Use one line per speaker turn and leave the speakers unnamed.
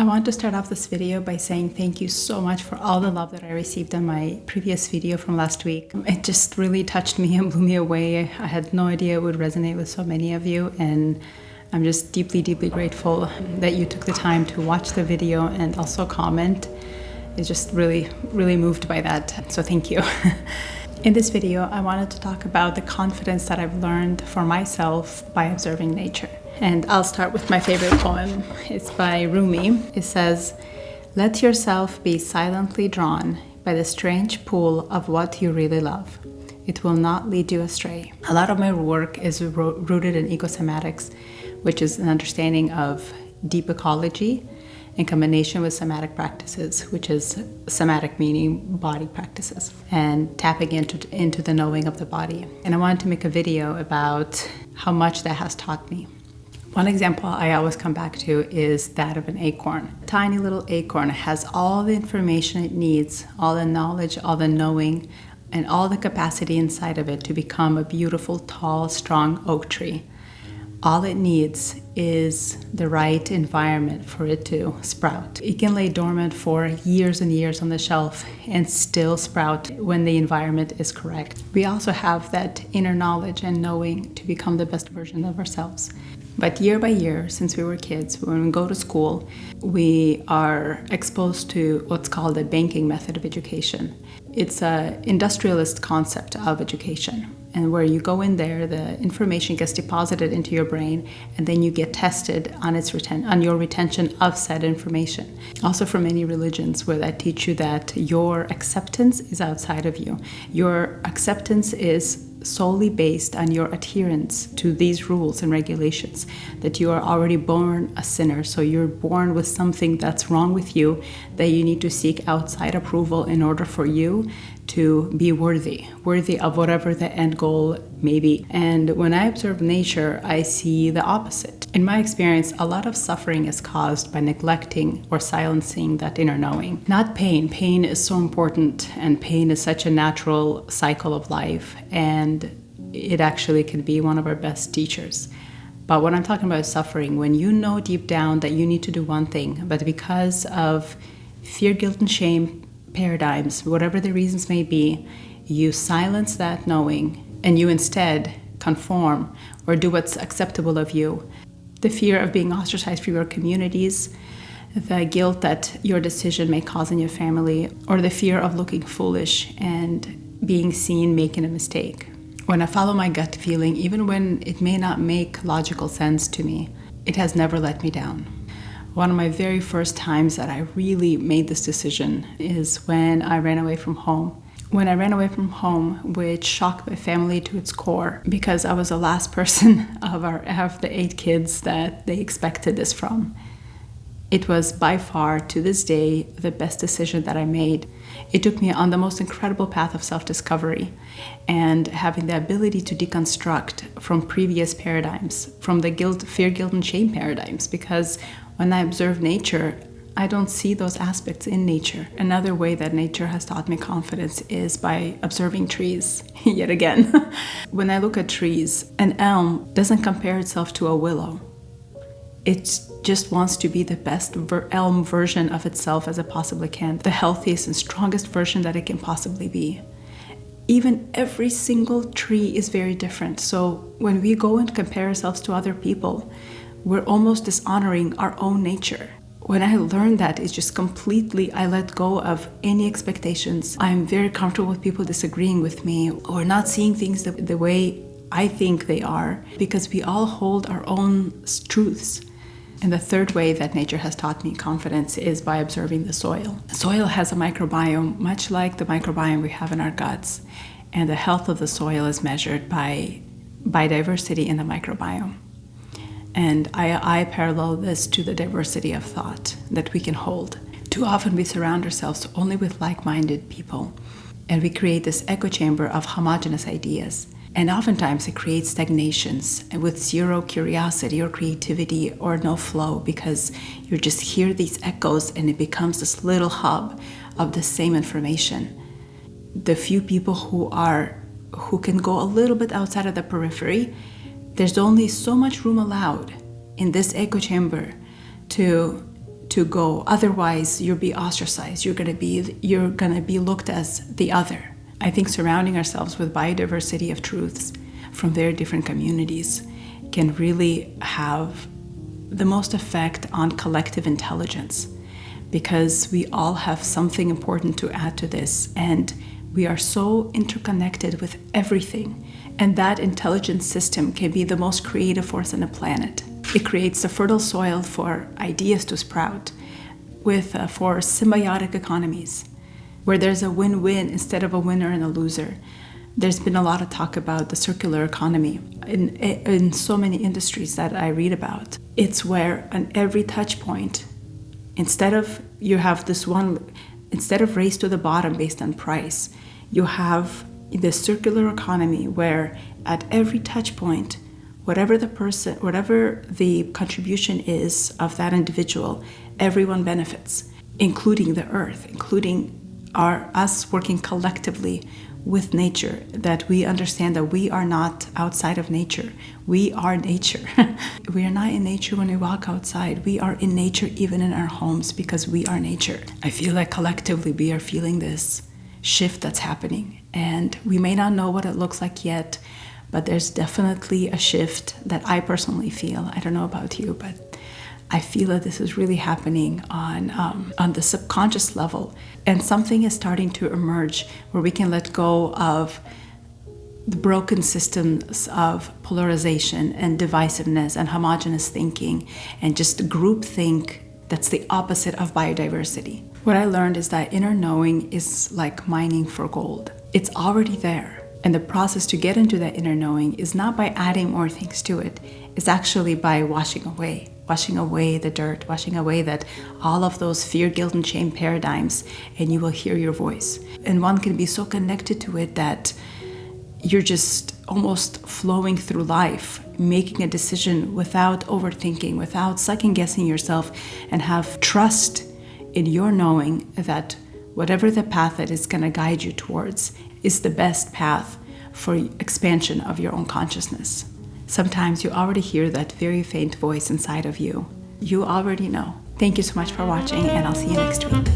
I want to start off this video by saying thank you so much for all the love that I received on my previous video from last week. It just really touched me and blew me away. I had no idea it would resonate with so many of you, and I'm just deeply, deeply grateful that you took the time to watch the video and also comment. It's just really, really moved by that, so thank you. In this video, I wanted to talk about the confidence that I've learned for myself by observing nature. And I'll start with my favorite poem. It's by Rumi. It says, "Let yourself be silently drawn by the strange pull of what you really love. It will not lead you astray." A lot of my work is rooted in ecosomatics, which is an understanding of deep ecology in combination with somatic practices, which is somatic meaning body practices, and tapping into the knowing of the body. And I wanted to make a video about how much that has taught me. One example I always come back to is that of an acorn. A tiny little acorn has all the information it needs, all the knowledge, all the knowing, and all the capacity inside of it to become a beautiful, tall, strong oak tree. All it needs is the right environment for it to sprout. It can lay dormant for years and years on the shelf and still sprout when the environment is correct. We also have that inner knowledge and knowing to become the best version of ourselves. But year by year, since we were kids, when we go to school, we are exposed to what's called the banking method of education. It's an industrialist concept of education. And where you go in there, the information gets deposited into your brain, and then you get tested on on your retention of said information. Also from many religions where that teach you that your acceptance is outside of you. Your acceptance is solely based on your adherence to these rules and regulations, that you are already born a sinner, so you're born with something that's wrong with you that you need to seek outside approval in order for you to be worthy of whatever the end goal may be. And when I observe nature, I see the opposite. In my experience, a lot of suffering is caused by neglecting or silencing that inner knowing. Not pain. Pain is so important, and pain is such a natural cycle of life, and it actually can be one of our best teachers. But what I'm talking about is suffering. When you know deep down that you need to do one thing, but because of fear, guilt, and shame paradigms, whatever the reasons may be, you silence that knowing and you instead conform or do what's acceptable of you. The fear of being ostracized from your communities, the guilt that your decision may cause in your family, or the fear of looking foolish and being seen making a mistake. When I follow my gut feeling, even when it may not make logical sense to me, it has never let me down. One of my very first times that I really made this decision is when I ran away from home. When I ran away from home, which shocked my family to its core, because I was the last person of the 8 kids that they expected this from. It was by far, to this day, the best decision that I made. It took me on the most incredible path of self-discovery and having the ability to deconstruct from previous paradigms, from the fear, guilt, and shame paradigms, because when I observe nature, I don't see those aspects in nature. Another way that nature has taught me confidence is by observing trees, yet again. When I look at trees, an elm doesn't compare itself to a willow. It just wants to be the best elm version of itself as it possibly can, the healthiest and strongest version that it can possibly be. Even every single tree is very different. So when we go and compare ourselves to other people, we're almost dishonoring our own nature. When I learned that, it's just completely, I let go of any expectations. I'm very comfortable with people disagreeing with me or not seeing things the way I think they are, because we all hold our own truths. And the third way that nature has taught me confidence is by observing the soil. Soil has a microbiome, much like the microbiome we have in our guts. And the health of the soil is measured by biodiversity in the microbiome. And I parallel this to the diversity of thought that we can hold. Too often we surround ourselves only with like-minded people, and we create this echo chamber of homogeneous ideas. And oftentimes it creates stagnations with zero curiosity or creativity or no flow, because you just hear these echoes and it becomes this little hub of the same information. The few people who can go a little bit outside of the periphery, there's only so much room allowed in this echo chamber to to go. Otherwise, you'll be ostracized. You're gonna be looked as the other. I think surrounding ourselves with biodiversity of truths from very different communities can really have the most effect on collective intelligence, because we all have something important to add to this, and we are so interconnected with everything, and that intelligence system can be the most creative force on the planet. It creates the fertile soil for ideas to sprout, for symbiotic economies, where there's a win-win instead of a winner and a loser. There's been a lot of talk about the circular economy in so many industries that I read about. It's where on every touch point, instead of race to the bottom based on price, you have the circular economy where at every touch point, whatever the contribution is of that individual, everyone benefits, including the earth, including us working collectively with nature, that we understand that we are not outside of nature. We are nature. We are not in nature when we walk outside. We are in nature even in our homes because we are nature. I feel like collectively we are feeling this shift that's happening, and we may not know what it looks like yet, but there's definitely a shift that I personally feel. I don't know about you, but I feel that this is really happening on the subconscious level, and something is starting to emerge where we can let go of the broken systems of polarization and divisiveness and homogenous thinking and just groupthink that's the opposite of biodiversity. What I learned is that inner knowing is like mining for gold. It's already there. And the process to get into that inner knowing is not by adding more things to it. It's actually by washing away the dirt, washing away that all of those fear, guilt, and shame paradigms, and you will hear your voice. And one can be so connected to it that you're just almost flowing through life, making a decision without overthinking, without second-guessing yourself, and have trust in your knowing that whatever the path that is going to guide you towards is the best path for expansion of your own consciousness. Sometimes you already hear that very faint voice inside of you. You already know. Thank you so much for watching, and I'll see you next week.